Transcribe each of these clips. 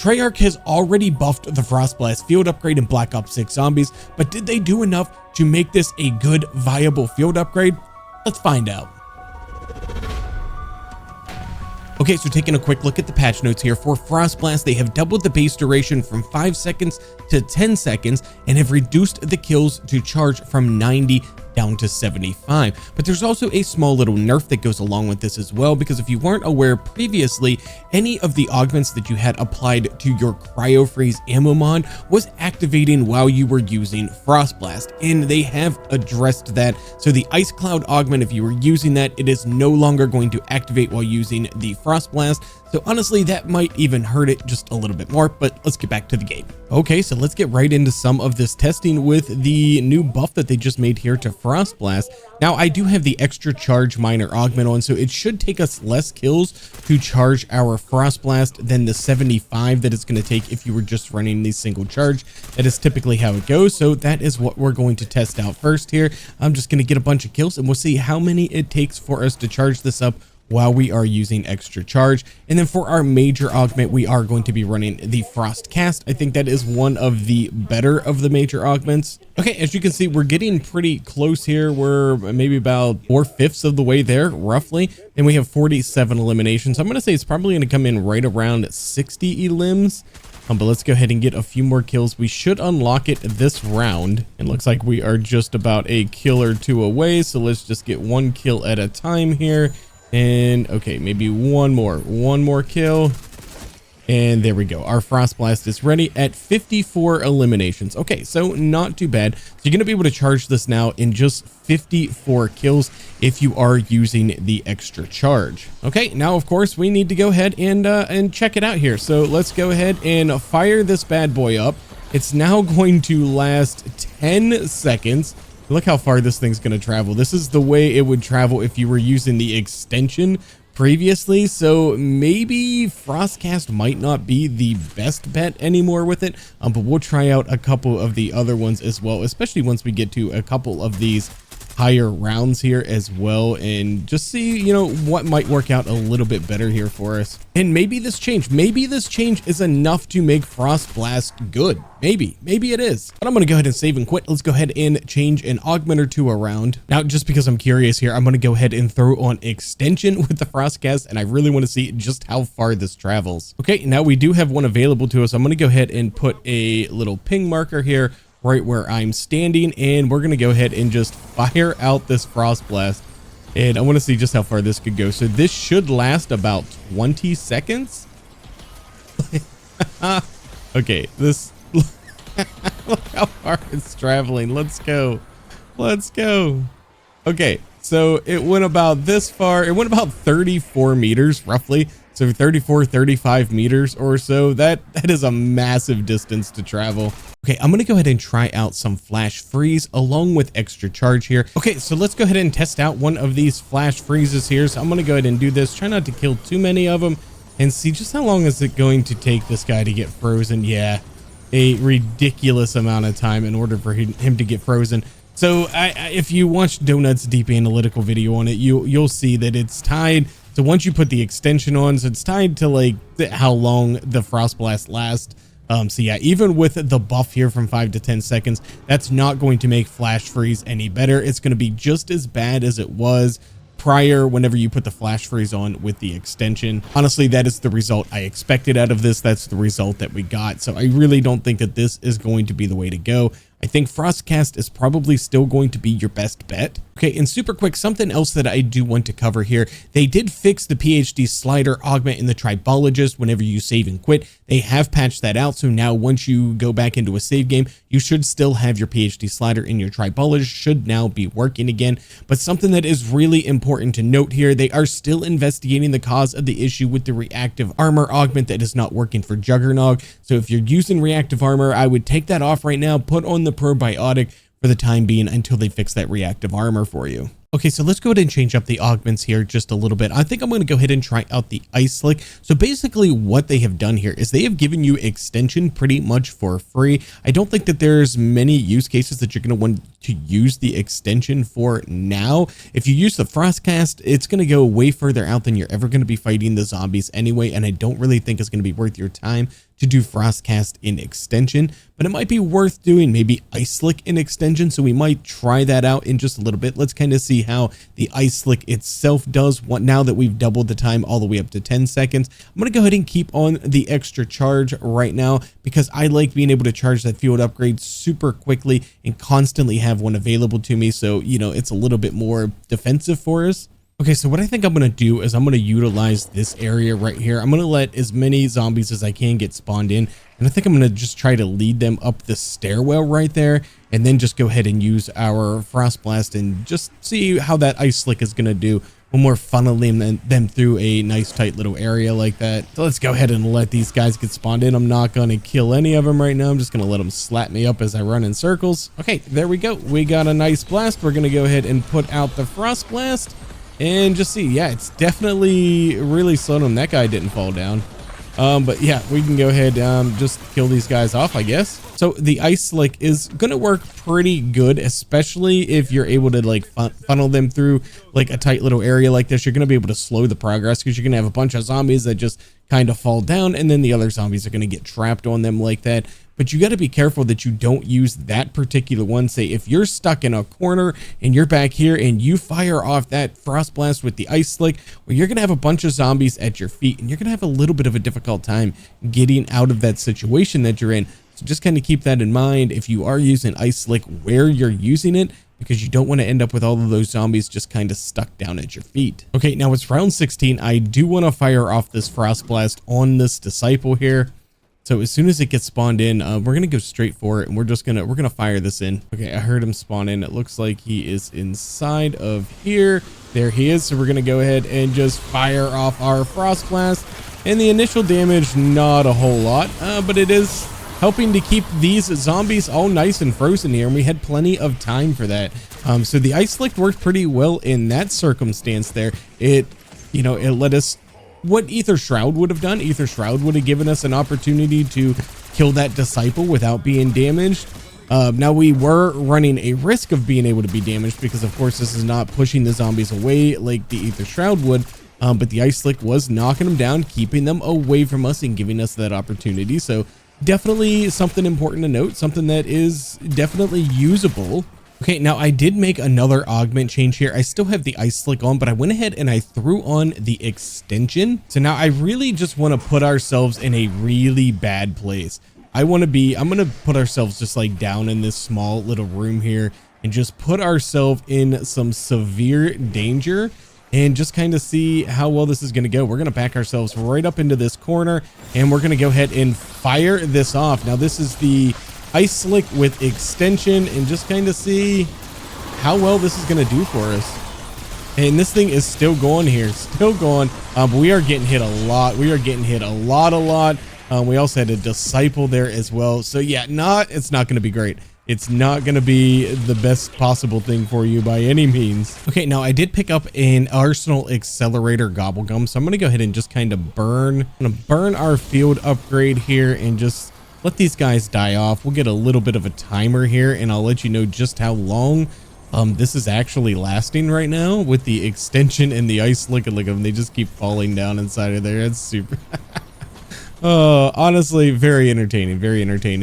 Treyarch has already buffed the Frostblast field upgrade in Black Ops 6 Zombies, but did they do enough to make this a good, viable field upgrade? Let's find out. Okay, so taking a quick look at the patch notes here, for Frostblast, they have doubled the base duration from 5 seconds to 10 seconds and have reduced the kills to charge from 90 down to 75. But there's also a small little nerf that goes along with this as well, because if you weren't aware previously, any of the augments that you had applied to your cryo freeze ammo mod was activating while you were using Frostblast, and they have addressed that. So the ice cloud augment, if you were using that, it is no longer going to activate while using the Frostblast. So honestly, that might even hurt it just a little bit more, but let's get back to the game. Okay, so let's get right into some of this testing with the new buff that they just made here to Frostblast. Now, I do have the extra charge minor augment on, so it should take us less kills to charge our Frostblast than the 75 that it's going to take if you were just running the single charge. That is typically how it goes, so that is what we're going to test out first here. I'm just going to get a bunch of kills, and we'll see how many it takes for us to charge this up while we are using extra charge. And then for our major augment, we are going to be running the Frost Cast. I think that is one of the better of the major augments. Okay, as you can see, we're getting pretty close here. We're maybe about 4/5 of the way there, roughly. And we have 47 eliminations. I'm going to say it's probably going to come in right around 60 elims. But let's go ahead and get a few more kills. We should unlock it this round. It looks like we are just about a kill or two away. So let's just get one kill at a time here. And okay, maybe one more kill, and there we go. Our Frostblast is ready at 54 eliminations. Okay, so not too bad. So you're gonna be able to charge this now in just 54 kills if you are using the extra charge. Okay, now of course we need to go ahead and check it out here. So let's go ahead and fire this bad boy up. It's now going to last 10 seconds. Look how far this thing's going to travel. This is the way it would travel if you were using the extension previously. So maybe Frostcast might not be the best bet anymore with it. But we'll try out a couple of the other ones as well, especially once we get to a couple of these higher rounds here as well, and just see, you know, what might work out a little bit better here for us. And maybe this change is enough to make Frostblast good. Maybe it is. But I'm going to go ahead and save and quit. Let's go ahead and change an augment or two around. Now, just because I'm curious here, I'm going to go ahead and throw on extension with the Frostcast, and I really want to see just how far this travels. Okay, now we do have one available to us. I'm going to go ahead and put a little ping marker here right where I'm standing, and we're going to go ahead and just fire out this Frostblast. And I want to see just how far this could go. So this should last about 20 seconds. Okay, this look how far it's traveling. Let's go. Okay, so it went about this far. It went about 34 meters roughly. So 35 meters or so. That is a massive distance to travel. Okay, I'm going to go ahead and try out some flash freeze along with extra charge here. Okay, so let's go ahead and test out one of these flash freezes here. So I'm going to go ahead and do this. Try not to kill too many of them and see just how long is it going to take this guy to get frozen. Yeah, a ridiculous amount of time in order for him to get frozen. So if you watch Donut's deep analytical video on it, you'll see that it's tied. So once you put the extension on, so it's tied to like how long the Frostblast lasts. So yeah, even with the buff here from 5 to 10 seconds, that's not going to make flash freeze any better. It's going to be just as bad as it was prior whenever you put the flash freeze on with the extension. Honestly, that is the result I expected out of this. That's the result that we got. So I really don't think that this is going to be the way to go. I think Frostcast is probably still going to be your best bet. Okay, and super quick, something else that I do want to cover here. They did fix the PhD slider augment in the Tribologist whenever you save and quit. They have patched that out, so now once you go back into a save game, you should still have your PhD slider in your Tribologist, should now be working again. But something that is really important to note here, they are still investigating the cause of the issue with the reactive armor augment that is not working for Juggernog. So if you're using reactive armor, I would take that off right now, put on the probiotic for the time being until they fix that reactive armor for you. Okay, so let's go ahead and change up the augments here just a little bit. I think I'm going to go ahead and try out the ice slick. So basically what they have done here is they have given you extension pretty much for free. I don't think that there's many use cases that you're going to want to use the extension for now. If you use the frostcast, it's going to go way further out than you're ever going to be fighting the zombies anyway, and I don't really think it's going to be worth your time to do frostcast in extension, but it might be worth doing maybe ice slick in extension. So we might try that out in just a little bit. Let's kind of see how the ice slick itself does now that we've doubled the time all the way up to 10 seconds. I'm going to go ahead and keep on the extra charge right now because I like being able to charge that field upgrade super quickly and constantly have one available to me. So, you know, it's a little bit more defensive for us. Okay, so what I think I'm going to do is I'm going to utilize this area right here. I'm going to let as many zombies as I can get spawned in. And I think I'm going to just try to lead them up the stairwell right there. And then just go ahead and use our Frost Blast and just see how that Ice Slick is going to do when we're funneling them through a nice tight little area like that. So let's go ahead and let these guys get spawned in. I'm not going to kill any of them right now. I'm just going to let them slap me up as I run in circles. Okay, there we go. We got a nice blast. We're going to go ahead and put out the Frost Blast. And just see, yeah, it's definitely really slowed him. That guy didn't fall down. But yeah, we can go ahead just kill these guys off, I guess. So the ice slick is going to work pretty good, especially if you're able to like funnel them through like a tight little area like this. You're going to be able to slow the progress because you're going to have a bunch of zombies that just kind of fall down, and then the other zombies are going to get trapped on them like that. But you got to be careful that you don't use that particular one. Say if you're stuck in a corner and you're back here and you fire off that Frost Blast with the ice slick, well, you're going to have a bunch of zombies at your feet and you're going to have a little bit of a difficult time getting out of that situation that you're in. So just kind of keep that in mind if you are using ice slick where you're using it, because you don't want to end up with all of those zombies just kind of stuck down at your feet. Okay, now it's round 16. I do want to fire off this Frost Blast on this disciple here. So as soon as it gets spawned in, we're going to go straight for it, and we're going to fire this in. Okay, I heard him spawn in. It looks like he is inside of here. There he is. So we're going to go ahead and just fire off our Frost Blast. And the initial damage, not a whole lot, but it is helping to keep these zombies all nice and frozen here, and we had plenty of time for that. So the ice slick worked pretty well in that circumstance there. It let us, what Ether Shroud would have done, Ether Shroud would have given us an opportunity to kill that disciple without being damaged. Now we were running a risk of being able to be damaged because of course this is not pushing the zombies away like the Ether Shroud would, but the ice slick was knocking them down, keeping them away from us and giving us that opportunity. So definitely something important to note, something that is definitely usable. Okay, now I did make another augment change here. I still have the ice slick on, but I went ahead and I threw on the extension. So now I really just want to put ourselves in a really bad place. I'm going to put ourselves just like down in this small little room here and just put ourselves in some severe danger and just kind of see how well this is going to go. We're going to back ourselves right up into this corner and we're going to go ahead and fire this off. Now this is the ice slick with extension and just kind of see how well this is going to do for us. And this thing is still going here, still going, but we are getting hit a lot. We are getting hit a lot. We also had a disciple there as well. So yeah, it's not going to be great. It's not going to be the best possible thing for you by any means. Okay, now I did pick up an Arsenal Accelerator Gobblegum, so I'm going to go ahead and just kind of burn our field upgrade here and just let these guys die off. We'll get a little bit of a timer here and I'll let you know just how long this is actually lasting right now with the extension and the ice slick. Look at them, they just keep falling down inside of there. It's super honestly very entertaining,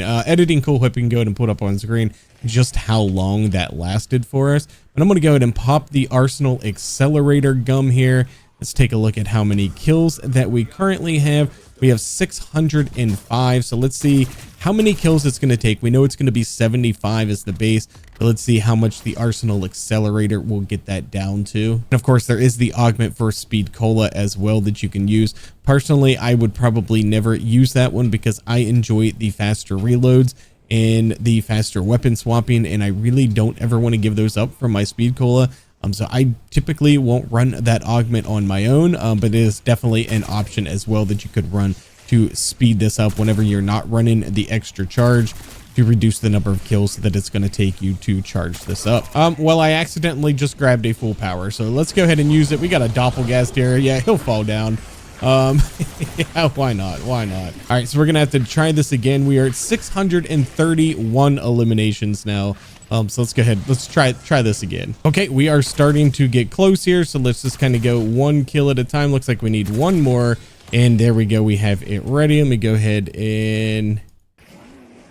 editing cool whip. We can go ahead and put up on screen just how long that lasted for us. But I'm going to go ahead and pop the Arsenal Accelerator gum here. Let's take a look at how many kills that we currently have. We have 605. So let's see how many kills it's going to take. We know it's going to be 75 as the base, but let's see how much the Arsenal Accelerator will get that down to. And of course, there is the augment for Speed Cola as well that you can use. Personally, I would probably never use that one because I enjoy the faster reloads and the faster weapon swapping, and I really don't ever want to give those up from my Speed Cola. So I typically won't run that augment on my own, but it is definitely an option as well that you could run to speed this up whenever you're not running the extra charge to reduce the number of kills that it's going to take you to charge this up. Well, I accidentally just grabbed a full power, so let's go ahead and use it. We got a doppelgast here. Yeah, he'll fall down. Yeah, why not? Why not? All right, so we're gonna have to try this again. We are at 631 eliminations now. So let's go ahead. Let's try this again. Okay, we are starting to get close here. So let's just kind of go 1 kill at a time. Looks like we need 1 more. And there we go. We have it ready. Let me go ahead and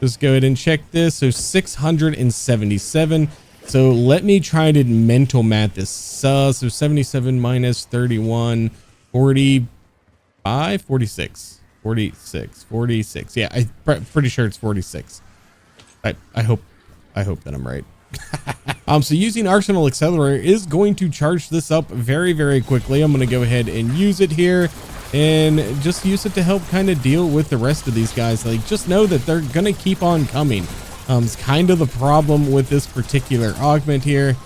just go ahead and check this. So 677. So let me try to mental math this. So 77 minus 31, 45, 46, 46. Yeah, I'm pretty sure it's 46. I hope that I'm right. So using Arsenal Accelerator is going to charge this up very, very quickly. I'm going to go ahead and use it here and just use it to help kind of deal with the rest of these guys. Like, just know that they're going to keep on coming. It's kind of the problem with this particular augment here.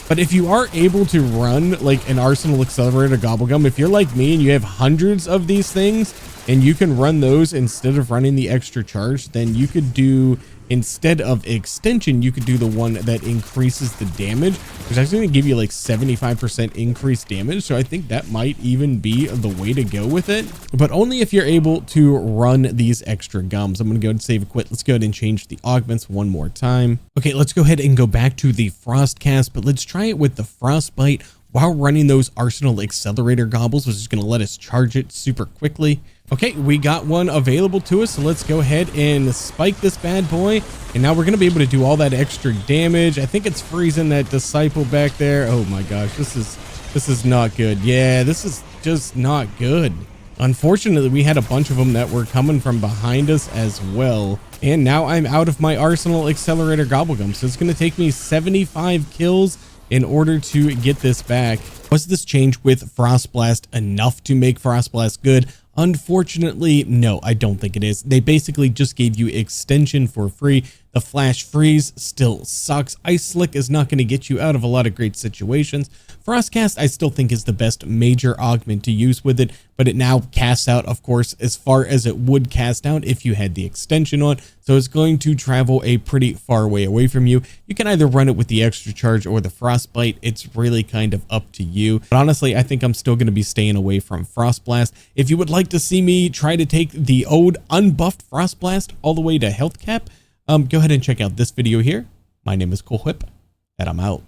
But if you are able to run like an Arsenal Accelerator Gobblegum, if you're like me and you have hundreds of these things and you can run those instead of running the extra charge, then you could do, instead of extension, you could do the one that increases the damage, which is actually going to give you like 75% increased damage. So I think that might even be the way to go with it, but only if you're able to run these extra gums. I'm going to go ahead and save and quit. Let's go ahead and change the augments one more time. Okay, let's go ahead and go back to the Frost Cast, but let's try it with the Frostbite while running those Arsenal Accelerator Gobbles, which is going to let us charge it super quickly. Okay, we got one available to us, so let's go ahead and spike this bad boy, and now we're going to be able to do all that extra damage. I think it's freezing that disciple back there. Oh my gosh, this is not good. Yeah, this is just not good. Unfortunately, we had a bunch of them that were coming from behind us as well, and now I'm out of my Arsenal Accelerator Gobblegum, so it's going to take me 75 kills in order to get this back. Was this change with Frost Blast enough to make Frost Blast good? Unfortunately, no, I don't think it is. They basically just gave you extension for free. The flash freeze still sucks. Ice Slick is not going to get you out of a lot of great situations. Frostcast, I still think, is the best major augment to use with it, but it now casts out, of course, as far as it would cast out if you had the extension on. So it's going to travel a pretty far way away from you. You can either run it with the extra charge or the Frostbite. It's really kind of up to you. But honestly, I think I'm still going to be staying away from Frost Blast. If you would like to see me try to take the old unbuffed Frost Blast all the way to health cap, go ahead and check out this video here. My name is Cool Whip, and I'm out.